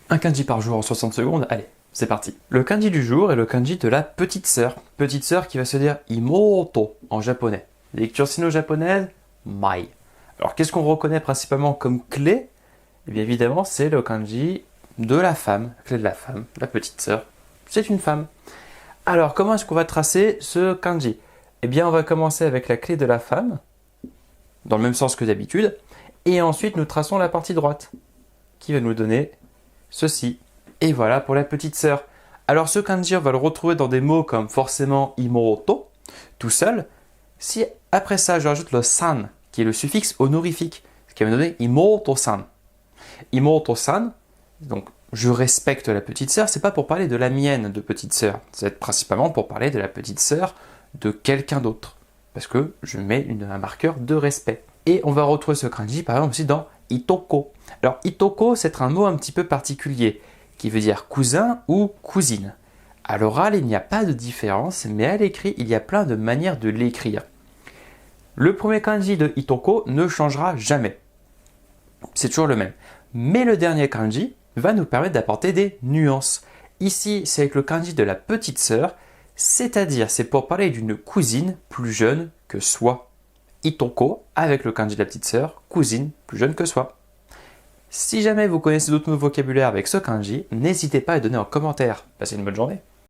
Un kanji par jour en 60 secondes, allez, c'est parti. Le kanji du jour est le kanji de la petite sœur. Petite sœur qui va se dire imoto en japonais. Lecture sino-japonaise, mai. Alors qu'est-ce qu'on reconnaît principalement comme clé? Eh bien évidemment, c'est le kanji de la femme, la clé de la femme, la petite sœur. C'est une femme. Alors comment est-ce qu'on va tracer ce kanji? Eh bien on va commencer avec la clé de la femme, dans le même sens que d'habitude, et ensuite nous traçons la partie droite, qui va nous donner ceci. Et voilà pour la petite sœur. Alors ce kanji, on va le retrouver dans des mots comme forcément imoto, tout seul. Si après ça, je rajoute le san, qui est le suffixe honorifique, ce qui va me donner imoto-san. Imoto-san, donc je respecte la petite sœur, c'est pas pour parler de la mienne de petite sœur, c'est principalement pour parler de la petite sœur de quelqu'un d'autre, parce que je mets un marqueur de respect. Et on va retrouver ce kanji par exemple aussi dans itoko. Alors itoko, c'est un mot un petit peu particulier, qui veut dire cousin ou cousine. À l'oral, il n'y a pas de différence, mais à l'écrit, il y a plein de manières de l'écrire. Le premier kanji de itoko ne changera jamais. C'est toujours le même. Mais le dernier kanji va nous permettre d'apporter des nuances. Ici, c'est avec le kanji de la petite sœur, c'est-à-dire c'est pour parler d'une cousine plus jeune que soi. Itoko avec le kanji de la petite sœur, cousine plus jeune que soi. Si jamais vous connaissez d'autres mots vocabulaire avec ce kanji, n'hésitez pas à donner en commentaire. Passez une bonne journée.